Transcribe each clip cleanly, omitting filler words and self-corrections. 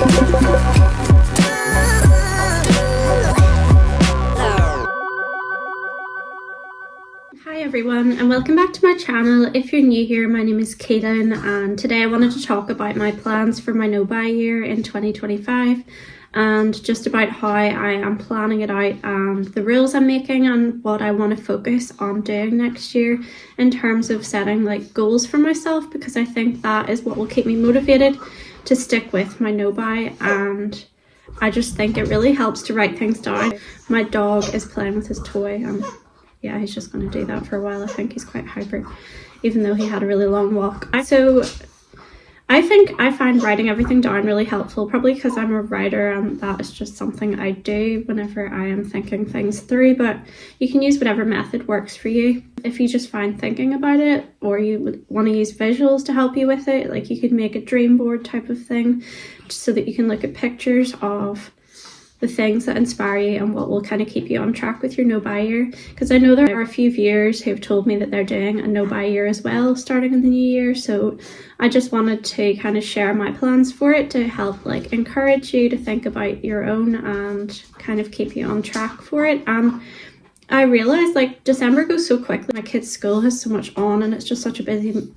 Hi everyone and welcome back to my channel. If you're new here, my name is Kaylin and today I wanted to talk about my plans for my no-buy year in 2025 and just about how I am planning it out and the rules I'm making and what I want to focus on doing next year in terms of setting like goals for myself, because I think that is what will keep me motivated to stick with my no-buy, and I just think it really helps to write things down. My dog is playing with his toy and yeah, he's just going to do that for a while. I think he's quite hyper, even though he had a really long walk. So I think I find writing everything down really helpful, probably because I'm a writer and that is just something I do whenever I am thinking things through, but you can use whatever method works for you. If you just find thinking about it, or you want to use visuals to help you with it, like you could make a dream board type of thing so that you can look at pictures of the things that inspire you and what will kind of keep you on track with your no-buy year. Because I know there are a few viewers who've told me that they're doing a no-buy year as well starting in the new year, so I just wanted to kind of share my plans for it to help like encourage you to think about your own and kind of keep you on track for it. I realized like December goes so quickly. My kids' school has so much on and it's just such a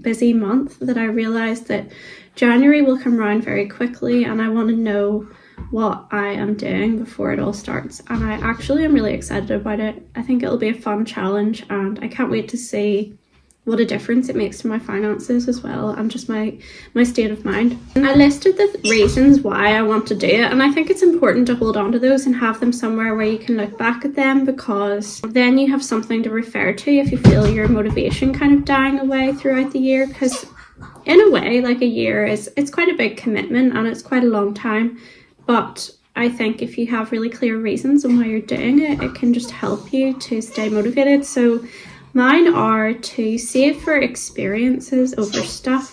busy month that I realized that January will come around very quickly and I want to know what I am doing before it all starts, and I actually am really excited about it. I think it'll be a fun challenge and I can't wait to see what a difference it makes to my finances as well and just my state of mind. I listed the reasons why I want to do it, and I think it's important to hold on to those and have them somewhere where you can look back at them, because then you have something to refer to if you feel your motivation kind of dying away throughout the year. Because in a way, like a year it's quite a big commitment and it's quite a long time. But I think if you have really clear reasons on why you're doing it, it can just help you to stay motivated. So mine are to save for experiences over stuff.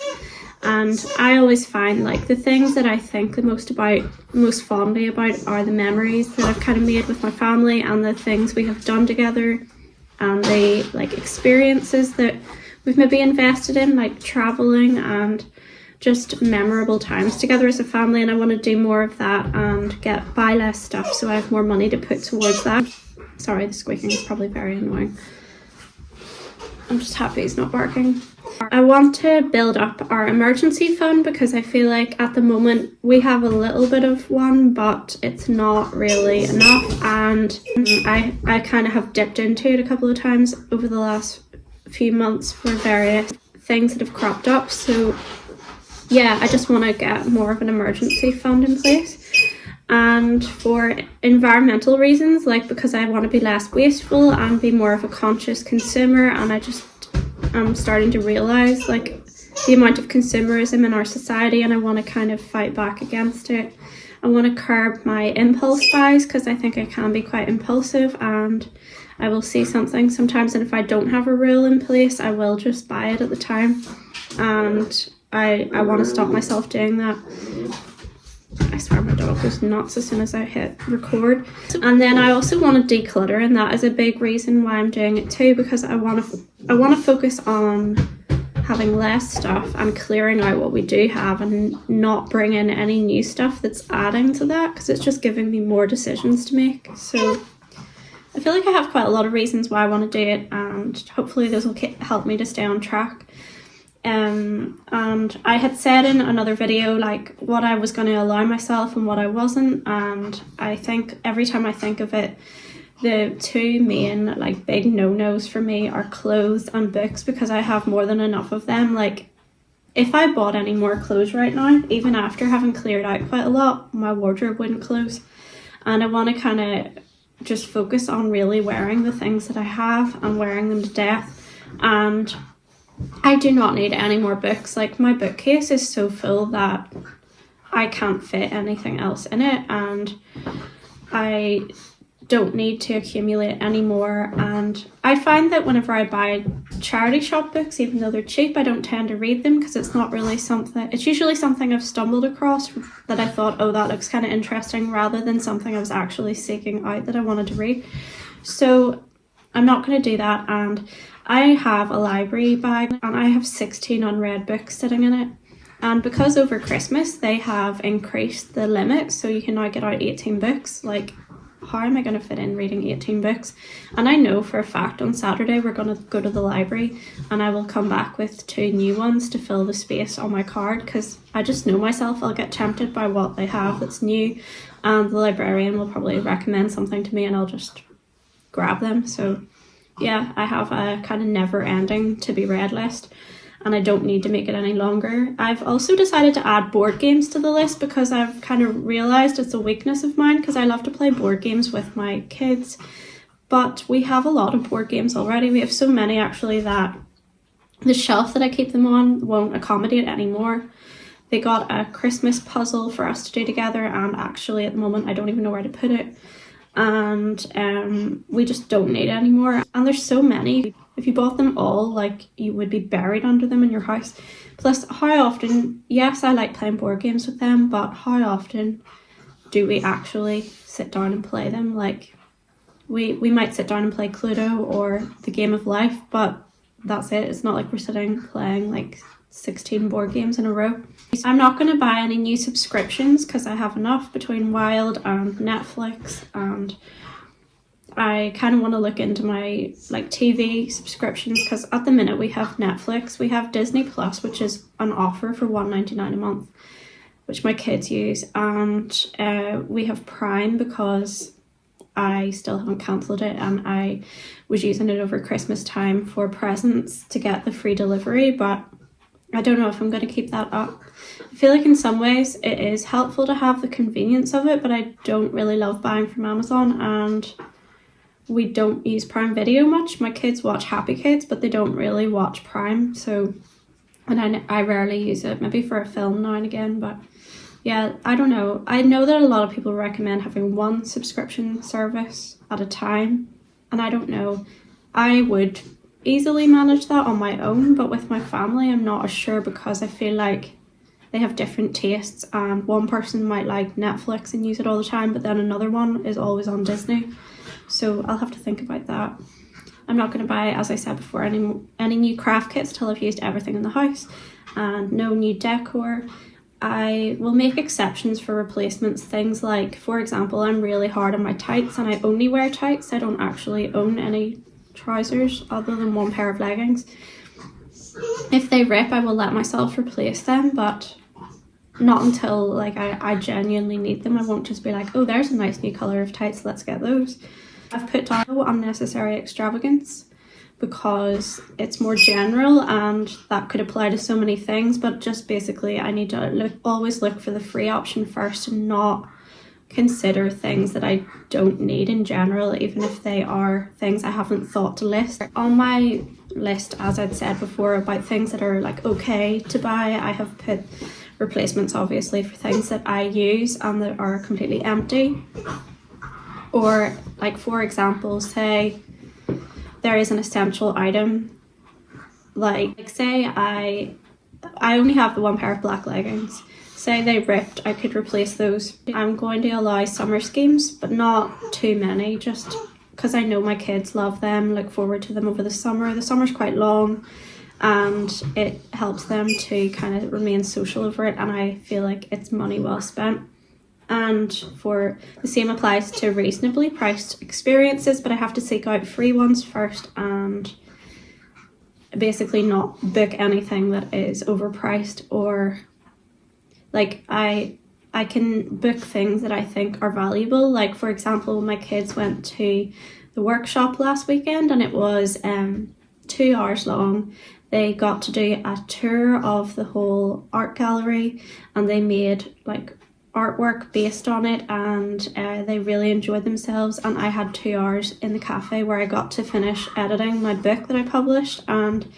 And I always find like the things that I think the most fondly about are the memories that I've kind of made with my family and the things we have done together and the like experiences that we've maybe invested in, like traveling and just memorable times together as a family. And I want to do more of that and buy less stuff so I have more money to put towards that. Sorry, the squeaking is probably very annoying. I'm just happy he's not barking. I want to build up our emergency fund because I feel like at the moment we have a little bit of one, but it's not really enough, and I kind of have dipped into it a couple of times over the last few months for various things that have cropped up. So yeah, I just want to get more of an emergency fund in place. And for environmental reasons, like because I want to be less wasteful and be more of a conscious consumer, and I'm starting to realize like the amount of consumerism in our society, and I want to kind of fight back against it. I want to curb my impulse buys because I think I can be quite impulsive, and I will see something sometimes, and if I don't have a rule in place I will just buy it at the time, and I want to stop myself doing that. I swear my dog goes nuts as soon as I hit record. And then I also want to declutter, and that is a big reason why I'm doing it too, because I want to focus on having less stuff and clearing out what we do have and not bring in any new stuff that's adding to that, because it's just giving me more decisions to make. So I feel like I have quite a lot of reasons why I want to do it, and hopefully those will help me to stay on track. And I had said in another video like what I was going to allow myself and what I wasn't, and I think every time I think of it, the two main like big no-nos for me are clothes and books, because I have more than enough of them. Like if I bought any more clothes right now, even after having cleared out quite a lot, my wardrobe wouldn't close, and I want to kind of just focus on really wearing the things that I have and wearing them to death. And I do not need any more books. Like my bookcase is so full that I can't fit anything else in it, and I don't need to accumulate any more. And I find that whenever I buy charity shop books, even though they're cheap, I don't tend to read them because it's not really something, it's usually something I've stumbled across that I thought, oh, that looks kind of interesting, rather than something I was actually seeking out that I wanted to read. So I'm not going to do that. And I have a library bag and I have 16 unread books sitting in it, And because over Christmas they have increased the limit, so you can now get out 18 books. Like, how am I going to fit in reading 18 books? And I know for a fact on Saturday we're going to go to the library and I will come back with 2 new ones to fill the space on my card, because I just know myself, I'll get tempted by what they have that's new, and the librarian will probably recommend something to me and I'll just grab them. So yeah, I have a kind of never ending to be read list, and I don't need to make it any longer. I've also decided to add board games to the list because I've kind of realised it's a weakness of mine, because I love to play board games with my kids. But we have a lot of board games already. We have so many actually that the shelf that I keep them on won't accommodate anymore. They got a Christmas puzzle for us to do together, and actually at the moment I don't even know where to put it. And we just don't need it anymore. And there's so many. If you bought them all, like, you would be buried under them in your house. Plus, how often, yes, I like playing board games with them, but how often do we actually sit down and play them? Like, we might sit down and play Cluedo or the Game of Life, but that's it. It's not like we're sitting playing like 16 board games in a row. I'm not going to buy any new subscriptions because I have enough between Wild and Netflix, and I kind of want to look into my like TV subscriptions, because at the minute we have Netflix, we have Disney Plus, which is an offer for $1.99 a month, which my kids use, and we have Prime because I still haven't cancelled it, and I was using it over Christmas time for presents to get the free delivery, but I don't know if I'm going to keep that up. I feel like in some ways it is helpful to have the convenience of it, but I don't really love buying from Amazon, and we don't use Prime Video much. My kids watch Happy Kids, but they don't really watch Prime, so, and I rarely use it, maybe for a film now and again, but yeah, I don't know. I know that a lot of people recommend having one subscription service at a time, and I don't know. I would easily manage that on my own, but with my family I'm not as sure, because I feel like they have different tastes, and one person might like Netflix and use it all the time, but then another one is always on Disney. So I'll have to think about that. I'm not going to buy, as I said before, any new craft kits till I've used everything in the house, and no new decor. I will make exceptions for replacements, things like, for example, I'm really hard on my tights and I only wear tights. I don't actually own any trousers other than one pair of leggings. If they rip, I will let myself replace them, but not until like I genuinely need them. I won't just be like, oh, there's a nice new colour of tights, let's get those. I've put down unnecessary extravagance because it's more general and that could apply to so many things, but just basically I need to always look for the free option first and not consider things that I don't need in general, even if they are things I haven't thought to list. On my list, as I'd said before, about things that are like okay to buy, I have put replacements obviously for things that I use and that are completely empty. Or like, for example, say there is an essential item, like say I only have the one pair of black leggings. Say they ripped, I could replace those. I'm going to allow summer schemes, but not too many, just because I know my kids love them, look forward to them over the summer. The summer's quite long and it helps them to kind of remain social over it, and I feel like it's money well spent. And for the same applies to reasonably priced experiences, but I have to seek out free ones first and basically not book anything that is overpriced, or like I can book things that I think are valuable. Like, for example, my kids went to the workshop last weekend and it was 2 hours long. They got to do a tour of the whole art gallery and they made like artwork based on it, and they really enjoyed themselves. And I had 2 hours in the cafe where I got to finish editing my book that I published, and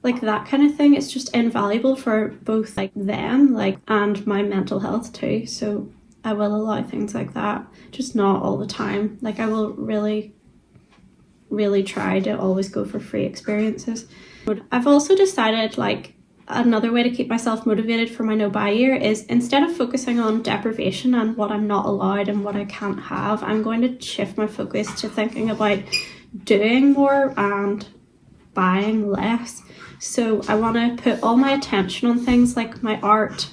like that kind of thing, it's just invaluable for both like them like and my mental health too. So I will allow things like that, just not all the time. Like I will really try to always go for free experiences. I've also decided, like, another way to keep myself motivated for my no buy year is, instead of focusing on deprivation and what I'm not allowed and what I can't have, I'm going to shift my focus to thinking about doing more and buying less. So I want to put all my attention on things like my art,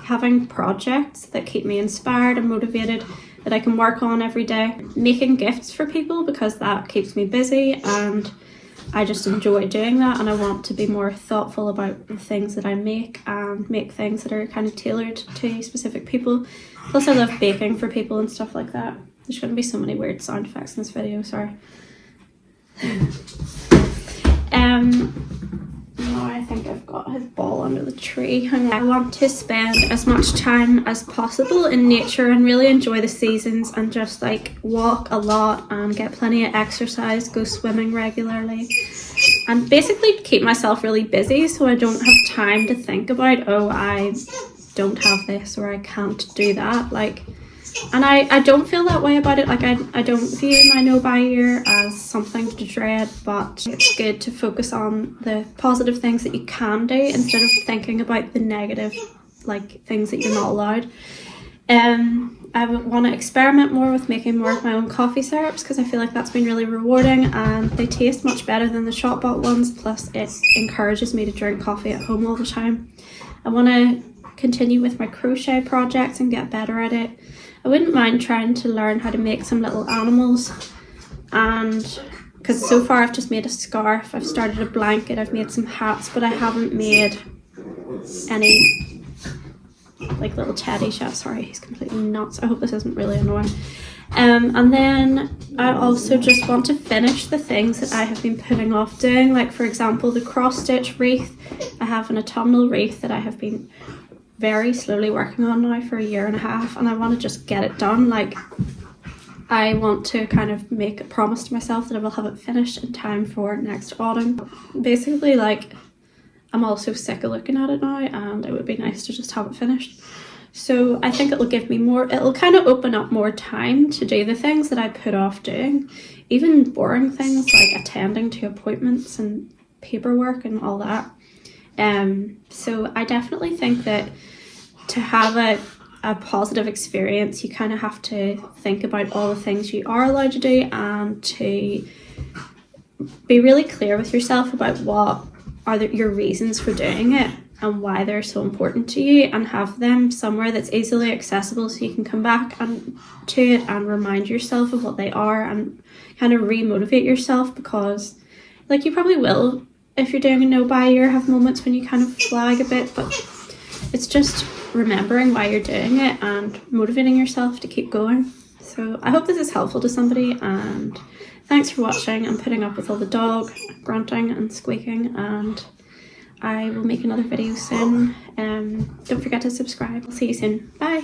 having projects that keep me inspired and motivated that I can work on every day, making gifts for people because that keeps me busy and I just enjoy doing that, and I want to be more thoughtful about the things that I make and make things that are kind of tailored to specific people. Plus I love baking for people and stuff like that. There's going to be so many weird sound effects in this video, sorry. Now I think I've got his ball under the tree. I want to spend as much time as possible in nature and really enjoy the seasons and just like walk a lot and get plenty of exercise, go swimming regularly, and basically keep myself really busy so I don't have time to think about, oh, I don't have this or I can't do that. Like, and I don't feel that way about it. Like I don't view my no-buy year as something to dread, but it's good to focus on the positive things that you can do instead of thinking about the negative, like things that you're not allowed. I want to experiment more with making more of my own coffee syrups because I feel like that's been really rewarding and they taste much better than the shop bought ones, plus it encourages me to drink coffee at home all the time. I want to continue with my crochet projects and get better at it. I wouldn't mind trying to learn how to make some little animals, and because so far I've just made a scarf, I've started a blanket, I've made some hats, but I haven't made any like little teddy chefs. Sorry, he's completely nuts. I hope this isn't really annoying. And then I also just want to finish the things that I have been putting off doing, like for example the cross stitch wreath. I have an autumnal wreath that I have been very slowly working on now for 1.5 years, and I want to just get it done. Like I want to kind of make a promise to myself that I will have it finished in time for next autumn. Basically, like I'm also sick of looking at it now and it would be nice to just have it finished. So I think it'll give me more, it'll kind of open up more time to do the things that I put off doing, even boring things like attending to appointments and paperwork and all that. So I definitely think that to have a positive experience, you kind of have to think about all the things you are allowed to do and to be really clear with yourself about what are your reasons for doing it and why they're so important to you, and have them somewhere that's easily accessible so you can come back and to it and remind yourself of what they are and kind of re-motivate yourself, because like you probably will, if you're doing a no-buy year, have moments when you kind of flag a bit, but it's just remembering why you're doing it and motivating yourself to keep going. So I hope this is helpful to somebody, and thanks for watching and putting up with all the dog grunting and squeaking, and I will make another video soon. Don't forget to subscribe. I'll see you soon. Bye!